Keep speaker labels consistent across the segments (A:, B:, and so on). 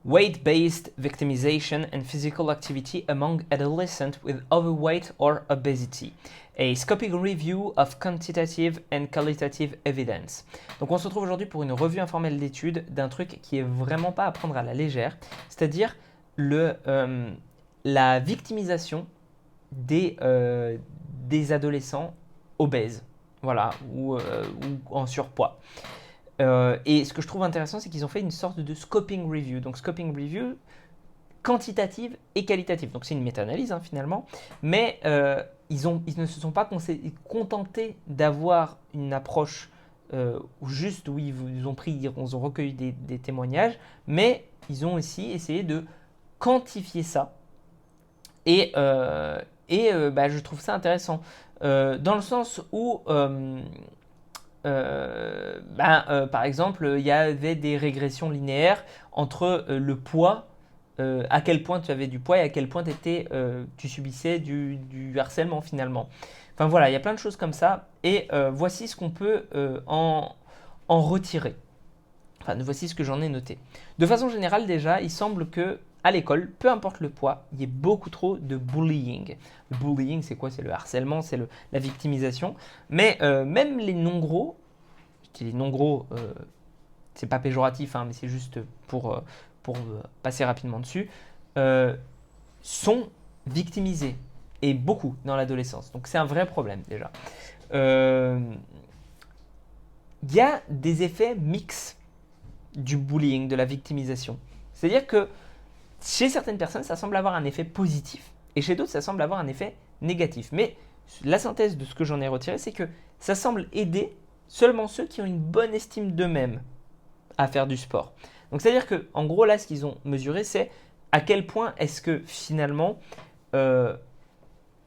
A: weight-based victimization and physical activity among adolescents with overweight or obesity. A scoping review of quantitative and qualitative evidence. Donc on se retrouve aujourd'hui pour une revue informelle d'études d'un truc qui est vraiment pas à prendre à la légère, c'est-à-dire la victimisation des adolescents obèses, voilà, ou en surpoids. Et ce que je trouve intéressant, c'est qu'ils ont fait une sorte de scoping review. Donc scoping review quantitative et qualitative. Donc c'est une méta-analyse finalement, mais ils ne se sont pas contentés d'avoir une approche juste où ils ont recueilli des témoignages, mais ils ont aussi essayé de quantifier ça. Et je trouve ça intéressant dans le sens où par exemple, il y avait des régressions linéaires entre le poids, à quel point tu avais du poids et à quel point tu subissais du harcèlement finalement. Enfin voilà, il y a plein de choses comme ça et voici ce qu'on peut en retirer. Enfin, voici ce que j'en ai noté. De façon générale déjà, il semble que à l'école, peu importe le poids, il y ait beaucoup trop de bullying. Le bullying, c'est quoi? C'est le harcèlement, c'est la victimisation. Mais même les non-gros, je dis les non-gros, c'est pas péjoratif, mais c'est juste pour passer rapidement dessus, sont victimisés. Et beaucoup dans l'adolescence. Donc c'est un vrai problème déjà. Il y a des effets mixtes du bullying, de la victimisation. C'est-à-dire que chez certaines personnes, ça semble avoir un effet positif et chez d'autres, ça semble avoir un effet négatif. Mais la synthèse de ce que j'en ai retiré, c'est que ça semble aider seulement ceux qui ont une bonne estime d'eux-mêmes à faire du sport. Donc c'est-à-dire qu'en gros, là, ce qu'ils ont mesuré, c'est à quel point est-ce que finalement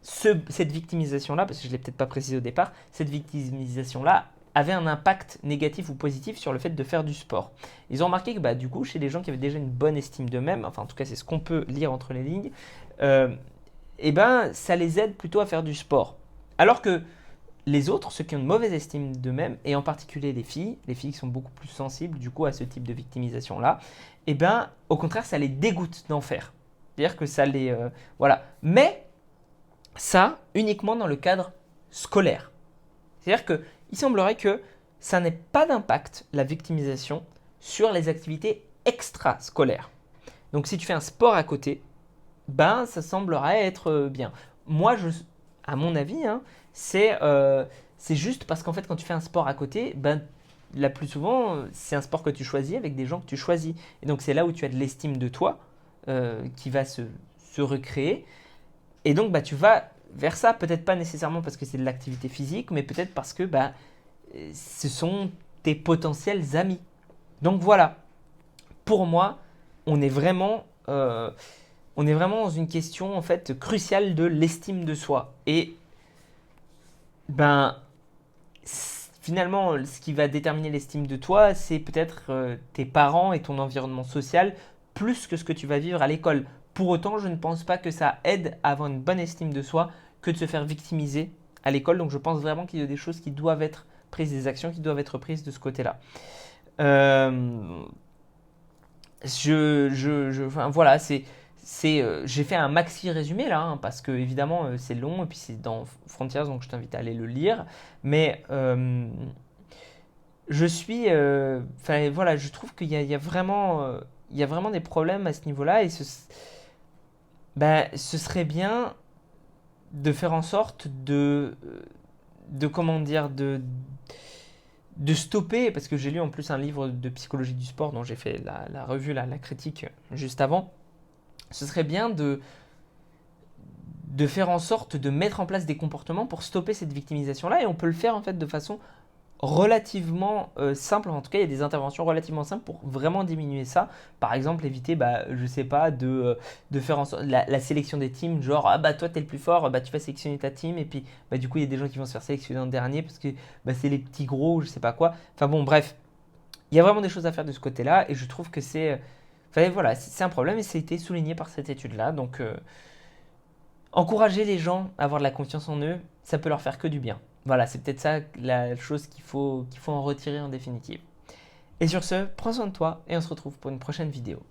A: cette victimisation-là, parce que je ne l'ai peut-être pas précisé au départ, cette victimisation-là avait un impact négatif ou positif sur le fait de faire du sport. Ils ont remarqué que du coup, chez les gens qui avaient déjà une bonne estime d'eux-mêmes, enfin en tout cas c'est ce qu'on peut lire entre les lignes, ça les aide plutôt à faire du sport. Alors que les autres, ceux qui ont une mauvaise estime d'eux-mêmes, et en particulier les filles qui sont beaucoup plus sensibles du coup à ce type de victimisation-là, au contraire ça les dégoûte d'en faire. C'est-à-dire que ça les... voilà. Mais ça uniquement dans le cadre scolaire. C'est-à-dire qu'il semblerait que ça n'ait pas d'impact, la victimisation, sur les activités extrascolaires. Donc si tu fais un sport à côté, ça semblerait être bien. Moi, à mon avis, c'est juste parce qu'en fait, quand tu fais un sport à côté, la plus souvent, c'est un sport que tu choisis avec des gens que tu choisis. Et donc c'est là où tu as de l'estime de toi qui va se recréer. Et donc tu vas vers ça, peut-être pas nécessairement parce que c'est de l'activité physique, mais peut-être parce que ce sont tes potentiels amis. Donc voilà, pour moi, on est vraiment dans une question en fait cruciale de l'estime de soi. Et finalement, ce qui va déterminer l'estime de toi, c'est peut-être tes parents et ton environnement social, plus que ce que tu vas vivre à l'école. Pour autant, je ne pense pas que ça aide à avoir une bonne estime de soi que de se faire victimiser à l'école. Donc je pense vraiment qu'il y a des choses qui doivent être prises, des actions qui doivent être prises de ce côté-là. Voilà, j'ai fait un maxi résumé là, parce que évidemment c'est long et puis c'est dans Frontiers, donc je t'invite à aller le lire. Mais je trouve qu'il y a vraiment des problèmes à ce niveau-là et ce serait bien de faire en sorte de stopper, parce que j'ai lu en plus un livre de psychologie du sport dont j'ai fait la revue, la critique juste avant. Ce serait bien de faire en sorte de mettre en place des comportements pour stopper cette victimisation-là, et on peut le faire en fait de façon relativement simple. En tout cas, il y a des interventions relativement simples pour vraiment diminuer ça. Par exemple, éviter, je sais pas, de faire en sorte la sélection des teams, genre toi t'es le plus fort, tu vas sélectionner ta team, et puis du coup il y a des gens qui vont se faire sélectionner en dernier parce que c'est les petits gros, je sais pas quoi. Enfin bon, bref, il y a vraiment des choses à faire de ce côté-là, et je trouve que c'est un problème, et ça a été souligné par cette étude-là. Donc encourager les gens à avoir de la confiance en eux, ça peut leur faire que du bien. Voilà, c'est peut-être ça la chose qu'il faut en retirer en définitive. Et sur ce, prends soin de toi et on se retrouve pour une prochaine vidéo.